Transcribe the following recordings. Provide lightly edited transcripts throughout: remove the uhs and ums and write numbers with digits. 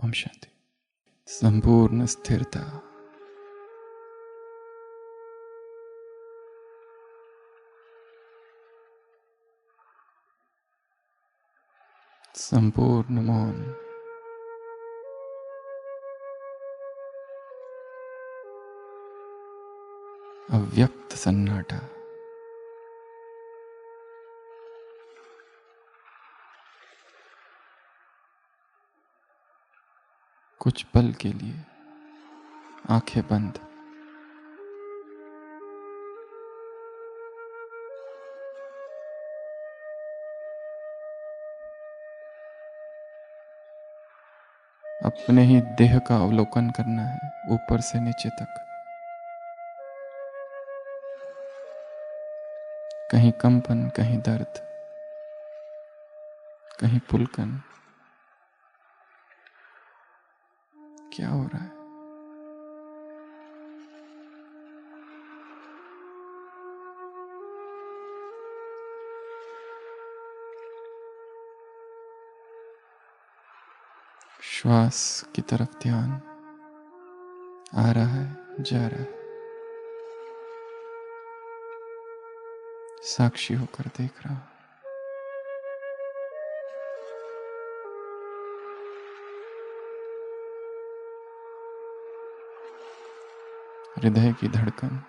ओम शांति। संपूर्ण स्थिरता, संपूर्ण मौन, अव्यक्त सन्नाटा, कुछ पल के लिए आंखें बंद। अपने ही देह का अवलोकन करना है, ऊपर से नीचे तक। कहीं कंपन, कहीं दर्द, कहीं पुलकन। क्या हो रहा है? श्वास की तरफ ध्यान आ रहा है, जा रहा है। साक्षी होकर देख रहा हूं। हृदय की धड़कन,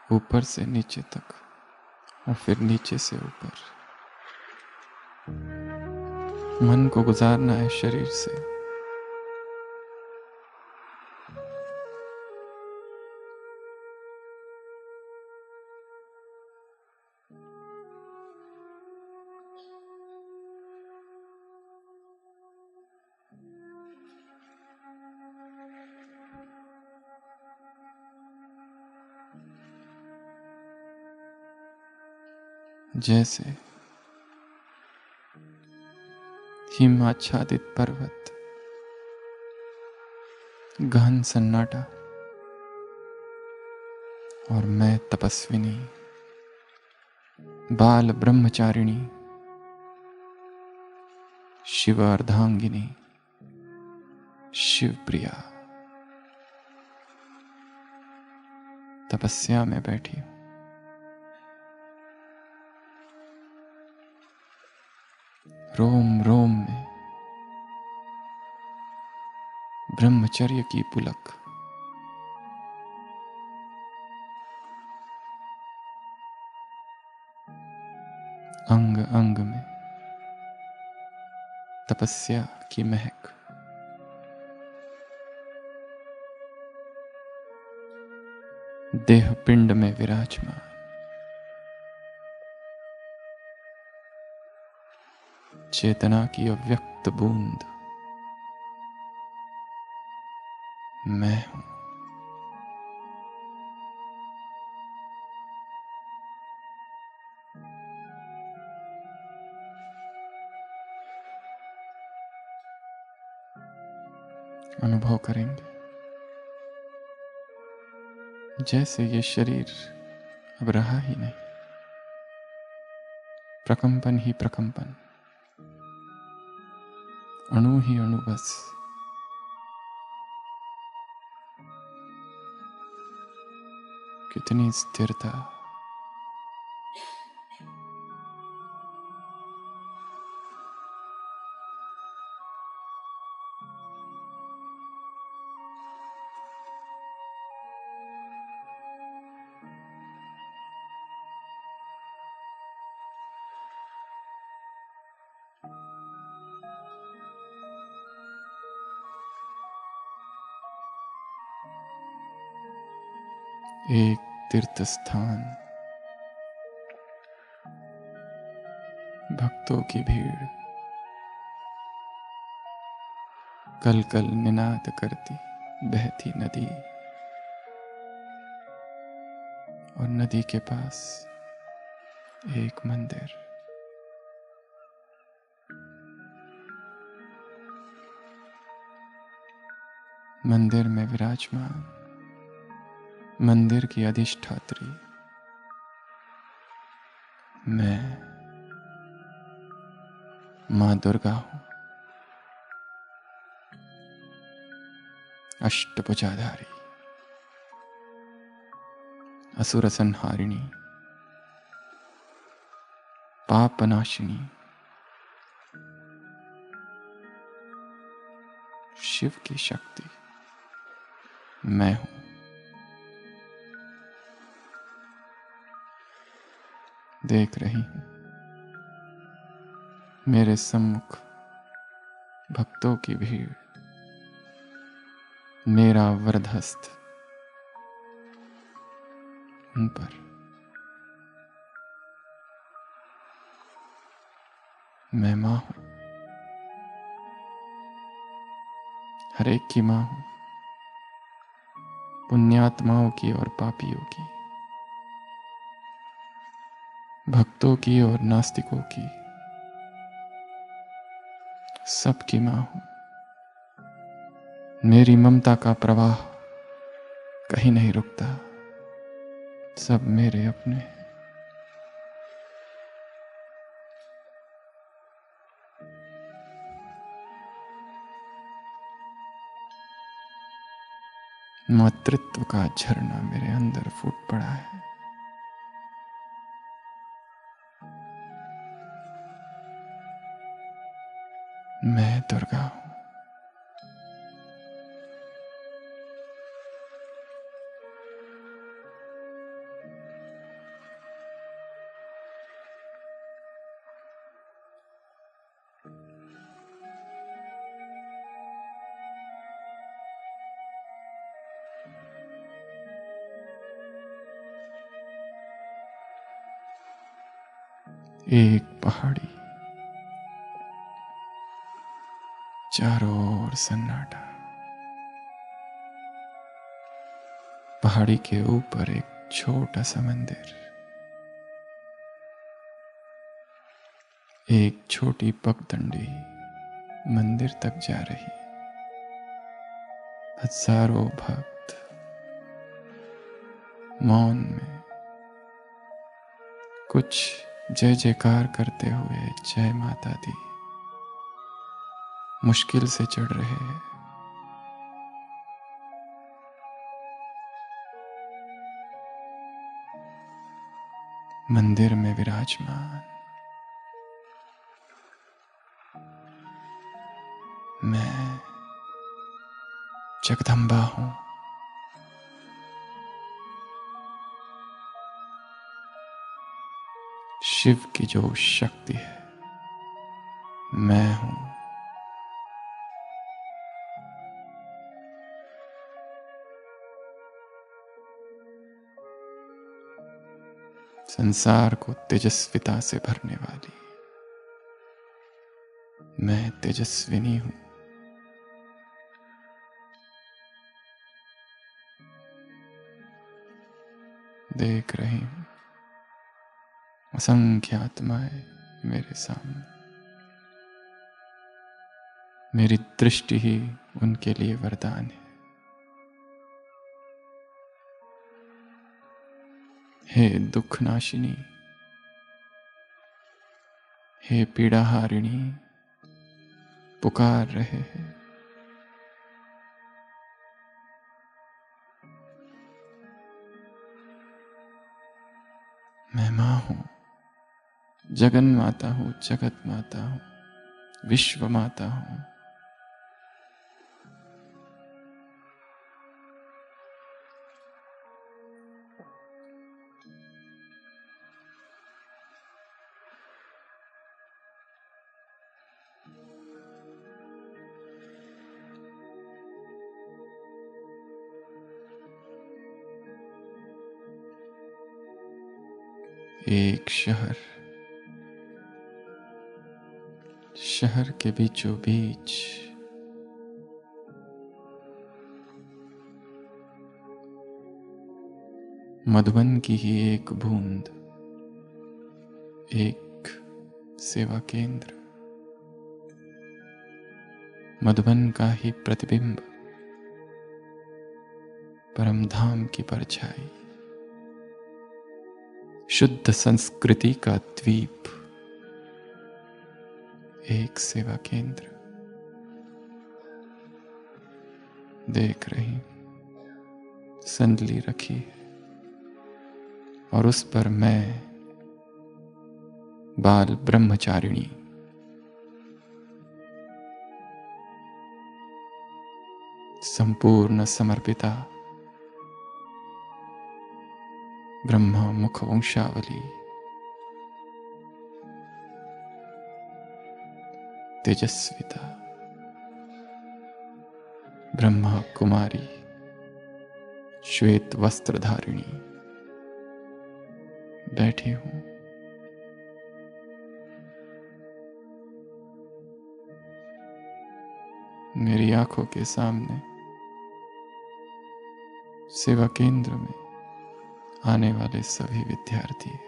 ऊपर से नीचे तक और फिर नीचे से ऊपर। मन को गुजारना है शरीर से। जैसे हिमाच्छादित पर्वत, गहन सन्नाटा, और मैं तपस्विनी, बाल ब्रह्मचारिणी, शिव अर्धांगिनी, शिव प्रिया, तपस्या में बैठी हूं। रोम रोम में ब्रह्मचर्य की पुलक, अंग अंग में तपस्या की महक। देह पिंड में विराजमान, चेतना की अव्यक्त बूंद मैं हूं। अनुभव करेंगे जैसे ये शरीर अब रहा ही नहीं, प्रकंपन ही प्रकंपन, अणु ही अणु बस। कितनी स्थिरता, एक तीर्थ स्थान, भक्तों की भीड़ कल कल निनाद करती, बहती नदी और नदी के पास एक मंदिर। मंदिर में विराजमान मंदिर की अधिष्ठात्री मैं मां दुर्गा हूं, अष्टभुजाधारी, असुर संहारिणी, पापनाशिनी, शिव की शक्ति मैं हूं। देख रही हूं मेरे सम्मुख भक्तों की भीड़, मेरा वरदहस्त उन पर। मैं मां हूं, हर एक की मां हूं, पुण्यात्माओं की और पापियों की, भक्तों की और नास्तिकों की, सबकी मां हूं। मेरी ममता का प्रवाह कहीं नहीं रुकता, सब मेरे अपने हैं। मातृत्व का झरना मेरे अंदर फूट पड़ा है। मैं दुर्गा हूं। एक पहाड़ी, चारों ओर सन्नाटा। पहाड़ी के ऊपर एक छोटा सा मंदिर, एक छोटी पगडंडी मंदिर तक जा रही। हजारों भक्त मौन में कुछ जय जयकार करते हुए जय माता दी मुश्किल से चढ़ रहे हैं। मंदिर में विराजमान मैं जगदम्बा हूं। शिव की जो शक्ति है मैं हूं। संसार को तेजस्विता से भरने वाली मैं तेजस्विनी हूं। देख रही हूं असंख्य आत्माएं मेरे सामने, मेरी दृष्टि ही उनके लिए वरदान है। हे दुख नाशिनी, हे पीड़ाहारिणी, पुकार रहे हैं। मैं मां हूं, जगन माता हूं, जगत माता हूं, विश्व माता हूं। एक शहर, शहर के बीचों बीच मधुबन की ही एक बूंद, एक सेवा केंद्र, मधुबन का ही प्रतिबिंब, परम धाम की परछाई, शुद्ध संस्कृति का द्वीप, एक सेवा केंद्र। देख रही, संदली रखी है और उस पर मैं बाल ब्रह्मचारिणी, संपूर्ण समर्पिता, ब्रह्मा मुख वंशावली, तेजस्विता, ब्रह्मा कुमारी, श्वेत वस्त्रधारिणी बैठी हूं। मेरी आंखों के सामने सेवा केंद्र में आने वाले सभी विद्यार्थी हैं।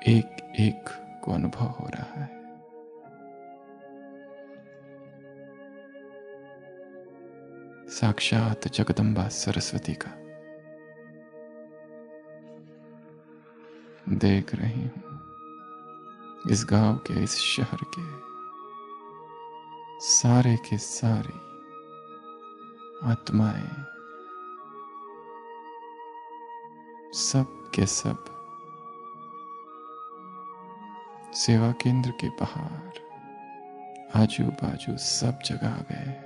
एक एक को अनुभव हो रहा है। साक्षात जगदम्बा सरस्वती का देख रही हूं। इस गांव के, इस शहर के सारे के सारे आत्माएं, सब के सब सेवा केंद्र के बाहर, आजू बाजू सब जगह आ गए।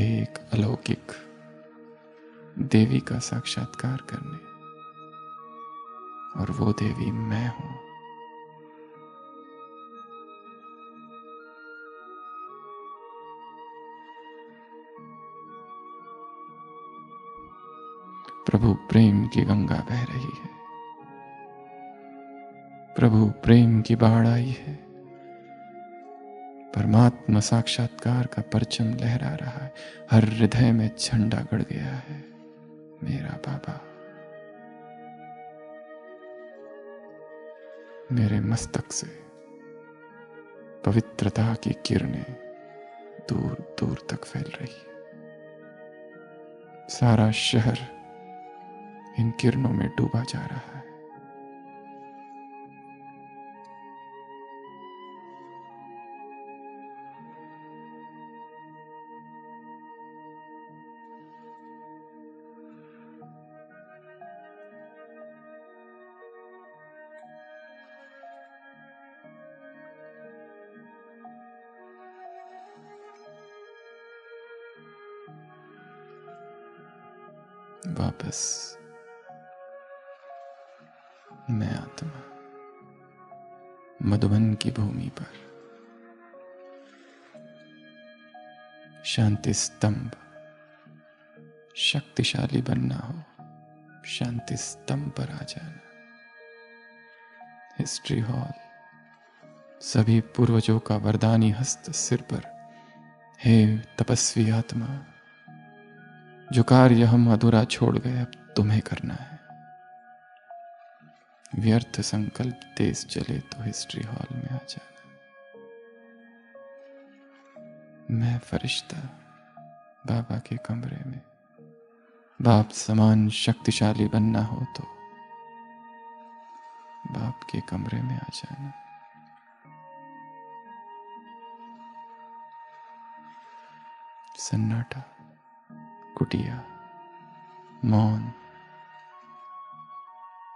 एक अलौकिक देवी का साक्षात्कार करने, और वो देवी मैं हूं। प्रभु प्रेम की गंगा बह रही है, प्रभु प्रेम की बाढ़ आई है, परमात्मा साक्षात्कार का परचम लहरा रहा है, हर हृदय में झंडा गड़ गया है। मेरा बाबा, मेरे मस्तक से पवित्रता की किरणें दूर दूर तक फैल रही है। सारा शहर इन किरणों में डूबा जा रहा है। वापस मैं आत्मा मधुबन की भूमि पर शांति स्तंभ, शक्तिशाली बनना हो, शांति स्तंभ पर आ जाना। हिस्ट्री हॉल, सभी पूर्वजों का वरदानी हस्त सिर पर। हे तपस्वी आत्मा, जो कार्य हम अधूरा छोड़ गए अब तुम्हें करना है। व्यर्थ संकल्प तेज चले तो हिस्ट्री हॉल में आ जाना। मैं फरिश्ता बाबा के कमरे में, बाप समान शक्तिशाली बनना हो तो बाप के कमरे में आ जाना। सन्नाटा, कुटिया, मौन,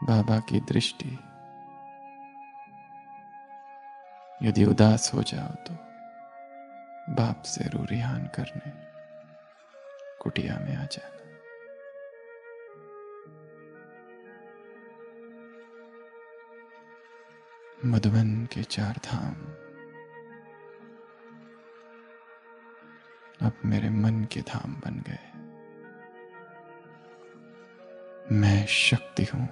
बाबा की दृष्टि। यदि उदास हो जाओ तो बाप से रूरिहान करने कुटिया में आ जाना। मधुबन के चार धाम अब मेरे मन के धाम बन गए। मैं शक्ति हूं,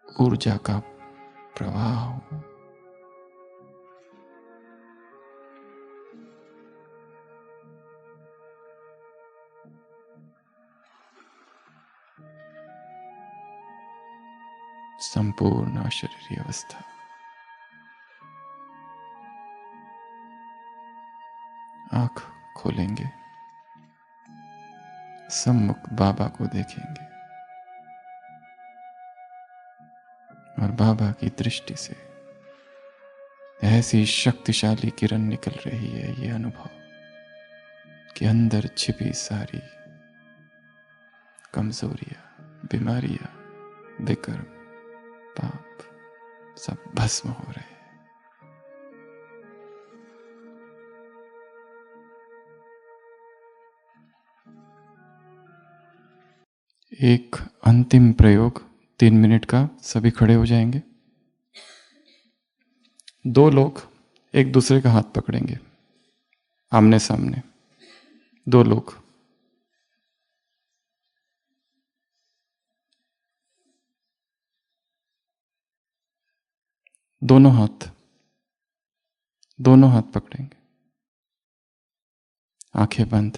ऊर्जा का प्रवाह हूं, संपूर्ण अशरीरी अवस्था। आंख खोलेंगे, सम्मुख बाबा को देखेंगे और बाबा की दृष्टि से ऐसी शक्तिशाली किरण निकल रही है, ये अनुभव कि अंदर छिपी सारी कमजोरियां, बीमारियां, विकर्म, पाप सब भस्म हो रहे हैं। एक अंतिम प्रयोग 3 मिनट का। सभी खड़े हो जाएंगे। 2 लोग एक दूसरे का हाथ पकड़ेंगे, आमने सामने 2 लोग। दोनों हाथ पकड़ेंगे, आंखें बंद।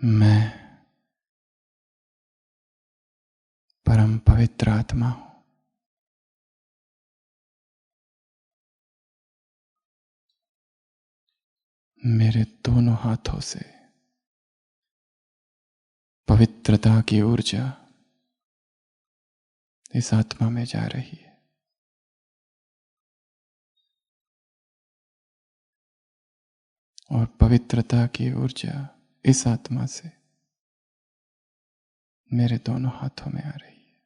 मैं परम पवित्र आत्मा हूं। मेरे दोनों हाथों से पवित्रता की ऊर्जा इस आत्मा में जा रही है। और पवित्रता की ऊर्जा इस आत्मा से मेरे दोनों हाथों में आ रही है।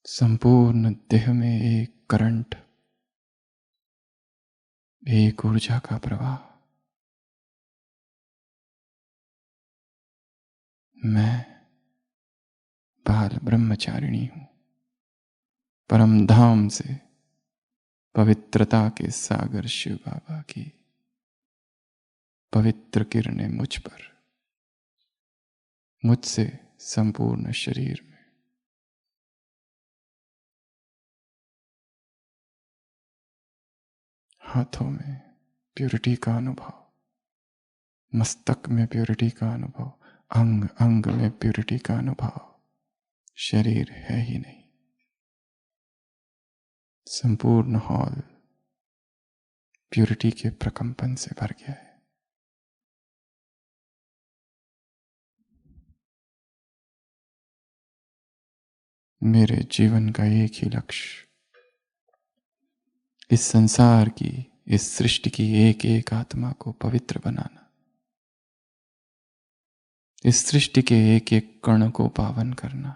संपूर्ण देह में एक करंट, एक ऊर्जा का प्रवाह। मैं बाल ब्रह्मचारिणी हूं। परम धाम से पवित्रता के सागर शिव बाबा की पवित्र किरणें मुझ पर, मुझसे संपूर्ण शरीर में। हाथों में प्योरिटी का अनुभव, मस्तक में प्योरिटी का अनुभव, अंग अंग में प्योरिटी का अनुभव। शरीर है ही नहीं, संपूर्ण हॉल प्योरिटी के प्रकंपन से भर गया है। मेरे जीवन का एक ही लक्ष्य इस संसार की, इस सृष्टि की एक एक आत्मा को पवित्र बनाना, इस सृष्टि के एक एक कण को पावन करना।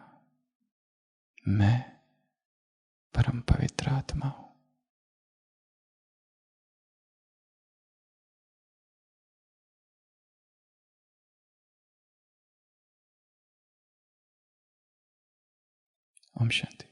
मैं परम पवित्र आत्मा हूं। ओम शांति।